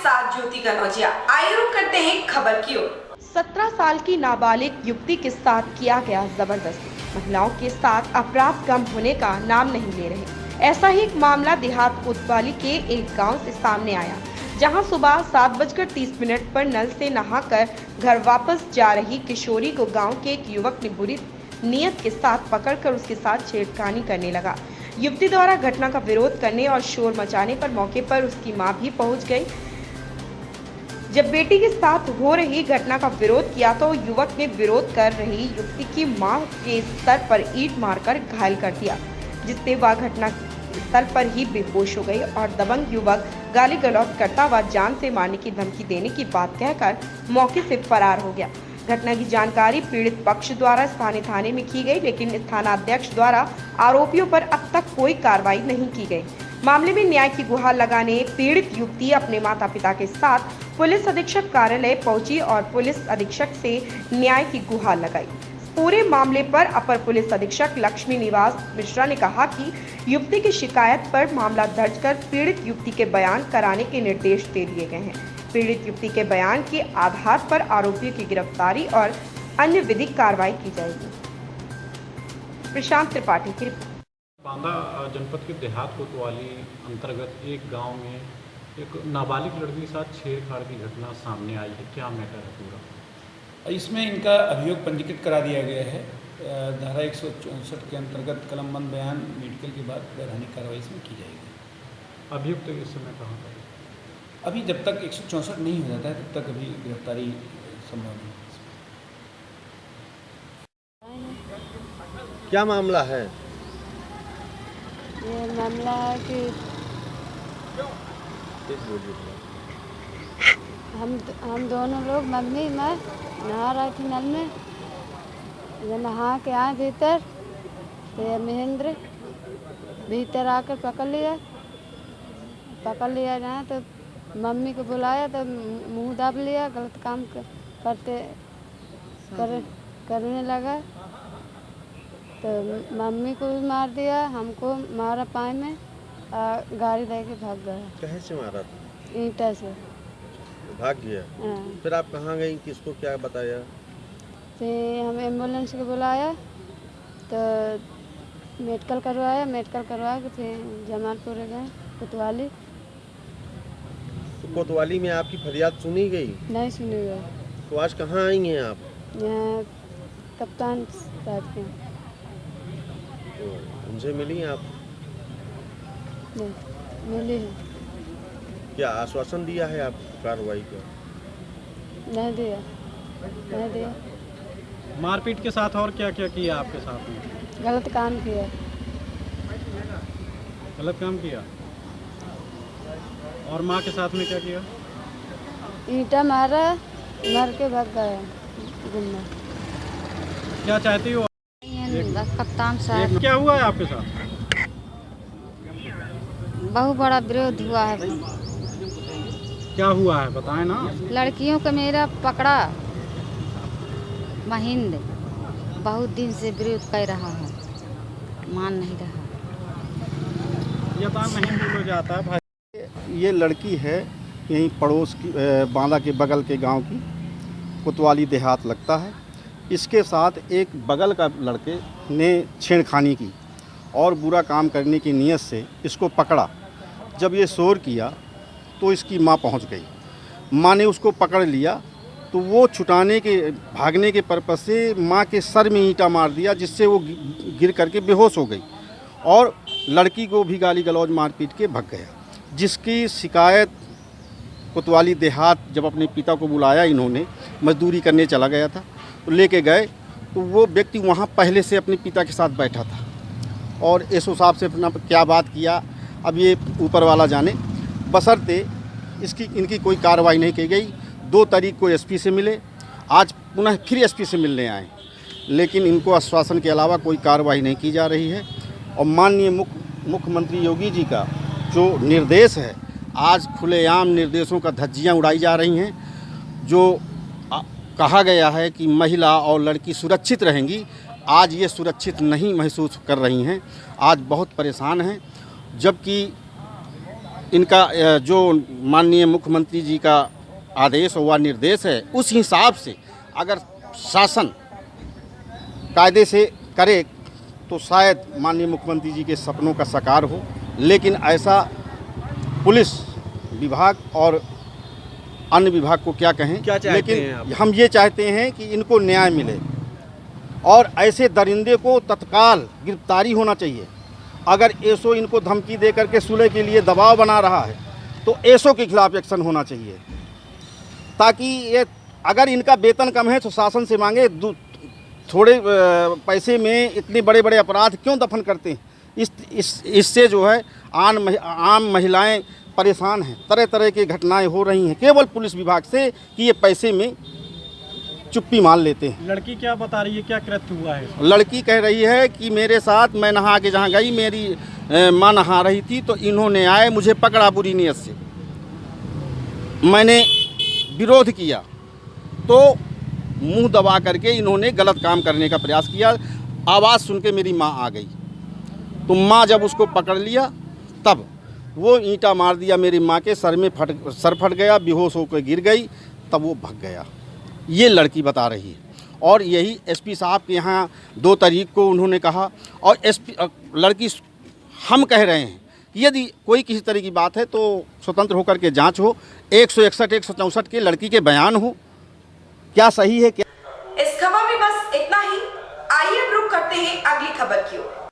साथ ज्योति कनौजिया। आइए रुक करते हैं खबर की ओर। 17 साल की नाबालिग युवती के साथ किया गया जबरदस्ती। महिलाओं के साथ अपराध कम होने का नाम नहीं ले रहे। ऐसा ही एक मामला देहात कोतवाली के एक गांव से सामने आया, जहां सुबह 7:30 पर नल से नहाकर घर वापस जा रही किशोरी को गांव के एक युवक ने बुरी नियत के साथ पकड़कर उसके साथ छेड़खानी करने लगा। युवती द्वारा घटना का विरोध करने और शोर मचाने पर मौके पर उसकी मां भी पहुंच गई। जब बेटी के साथ हो रही घटना का विरोध किया तो युवक ने विरोध कर रही युवती की मां के सर पर ईंट मारकर घायल कर दिया, जिससे वह घटना स्थल पर ही बेहोश हो गई और दबंग युवक गाली गलौज करता हुआ जान से मारने की धमकी देने की बात कहकर मौके से फरार हो गया। घटना की जानकारी पीड़ित पक्ष द्वारा स्थानीय थाने में की गई, लेकिन थानाध्यक्ष द्वारा आरोपियों पर अब तक कोई कार्रवाई नहीं की गई। मामले में न्याय की गुहार लगाने पीड़ित युवती अपने माता पिता के साथ पुलिस अधीक्षक कार्यालय पहुंची और पुलिस अधीक्षक से न्याय की गुहार लगाई। पूरे मामले पर अपर पुलिस अधीक्षक लक्ष्मी निवास मिश्रा ने कहा कि युवती की शिकायत पर मामला दर्ज कर पीड़ित युवती के बयान कराने के निर्देश दे दिए गए हैं। पीड़ित युवती के बयान के आधार पर आरोपियों की गिरफ्तारी और अन्य विधिक कार्रवाई की जाएगी। प्रशांत त्रिपाठी की रिपोर्ट। बांदा जनपद के देहात कोतवाली अंतर्गत एक गांव में एक नाबालिग लड़की के साथ छेड़छाड़ की घटना सामने आई है। क्या मैटर है पूरा? इसमें इनका अभियोग पंजीकृत करा दिया गया है। धारा 164 के अंतर्गत कलमबंद बयान मेडिकल के बाद वैधानिक कार्रवाई इसमें की जाएगी। अभियुक्त इस समय कहाँ पर? अभी जब तक 164 नहीं हो जाता है तब तक अभी गिरफ्तारी संभव नहीं। क्या मामला है? ये मामला है कि हम दोनों लोग, मम्मी मैं नहा रही थी नल में। जब नहा के आए भीतर तो महेंद्र भीतर आकर पकड़ लिया ना, तो मम्मी को बुलाया तो मुंह दाब लिया, गलत काम करने लगा। तो मम्मी को भी मार दिया, हमको मारा पाए में, गाड़ी दे के भाग गया। कहीं से मारा था? ईंटा से भाग गया। फिर आप कहाँ गई, किसको क्या बताया? फिर हम एम्बुलेंस को बुलाया तो मेडिकल करवा के फिर जमालपुर गए कोतवाली। तो कोतवाली में आपकी फरियाद सुनी गई? नहीं सुनी गई। तो आज कहाँ आई हैं आप? यहाँ कप्तान साहब के। तो उनसे मिली आप? नहीं मिली है। क्या आश्वासन दिया है आप कार्रवाई का? नहीं दिया। मारपीट के साथ और क्या क्या किया आपके साथ में? गलत काम किया। गलत काम किया। और माँ के साथ में क्या किया? ईंटा मारा, मार के भाग गया घूमना। क्या चाहती हो? कप्तान साहब, क्या हुआ है आपके साथ? बहुत बड़ा विरोध हुआ है। क्या हुआ है बताएं ना। लड़कियों का मेरा पकड़ा महेंद्र बहुत दिन से विरोध कर रहा है, मान नहीं रहा। ये तो महेंद्र हो जाता है भाई। ये लड़की है यहीं पड़ोस की, बांदा के बगल के गांव की, कोतवाली देहात लगता है। इसके साथ एक बगल का लड़के ने छेड़खानी की और बुरा काम करने की नीयत से इसको पकड़ा। जब ये शोर किया तो इसकी माँ पहुंच गई। माँ ने उसको पकड़ लिया तो वो भागने के पर्पज़ से माँ के सर में ईंटा मार दिया, जिससे वो गिर करके बेहोश हो गई और लड़की को भी गाली गलौज मार पीट के भाग गया। जिसकी शिकायत कोतवाली देहात जब अपने पिता को बुलाया, इन्होंने मजदूरी करने चला गया था तो लेके गए, तो वो व्यक्ति वहाँ पहले से अपने पिता के साथ बैठा था और एसओ साहब से अपना क्या बात किया अब ये ऊपर वाला जाने। बशर्ते इनकी कोई कार्रवाई नहीं की गई। 2 तारीख को एसपी से मिले, आज पुनः फिर एसपी से मिलने आए, लेकिन इनको आश्वासन के अलावा कोई कार्रवाई नहीं की जा रही है। और माननीय मुख्यमंत्री योगी जी का जो निर्देश है, आज खुलेआम निर्देशों का धज्जियाँ उड़ाई जा रही हैं। जो कहा गया है कि महिला और लड़की सुरक्षित रहेंगी, आज ये सुरक्षित नहीं महसूस कर रही हैं, आज बहुत परेशान हैं। जबकि इनका जो माननीय मुख्यमंत्री जी का आदेश व निर्देश है, उस हिसाब से अगर शासन कायदे से करे तो शायद माननीय मुख्यमंत्री जी के सपनों का साकार हो। लेकिन ऐसा पुलिस विभाग और अन्य विभाग को क्या कहें, क्या चाहते हैं लेकिन आप? हम ये चाहते हैं कि इनको न्याय मिले और ऐसे दरिंदे को तत्काल गिरफ्तारी होना चाहिए। अगर एसओ इनको धमकी दे करके सुलह के लिए दबाव बना रहा है तो एसओ के खिलाफ एक्शन होना चाहिए, ताकि ये अगर इनका वेतन कम है तो शासन से मांगे। थोड़े पैसे में इतने बड़े बड़े अपराध क्यों दफन करते हैं? इससे जो है आम महिलाएं परेशान हैं। तरह तरह की घटनाएं हो रही हैं केवल पुलिस विभाग से कि ये पैसे में चुप्पी मान लेते हैं। लड़की क्या बता रही है, क्या कृत्य हुआ है? लड़की कह रही है कि मेरे साथ मैं नहा के जहाँ गई, मेरी माँ नहा रही थी तो इन्होंने आए, मुझे पकड़ा बुरी नीयत से। मैंने विरोध किया तो मुंह दबा करके इन्होंने गलत काम करने का प्रयास किया। आवाज़ सुन के मेरी माँ आ गई तो माँ जब उसको पकड़ लिया तब वो ईंटा मार दिया मेरी माँ के सर फट गया, बेहोश होकर गिर गई, तब वो भाग गया। ये लड़की बता रही है और यही एसपी साहब के यहाँ 2 तारीख को उन्होंने कहा। और लड़की हम कह रहे हैं कि यदि कोई किसी तरह की बात है तो स्वतंत्र होकर के जांच हो। 161 164 के लड़की के बयान हो, क्या सही है क्या। इस खबर में बस इतना ही। आइए अब रुक करते हैं अगली खबर की ओर।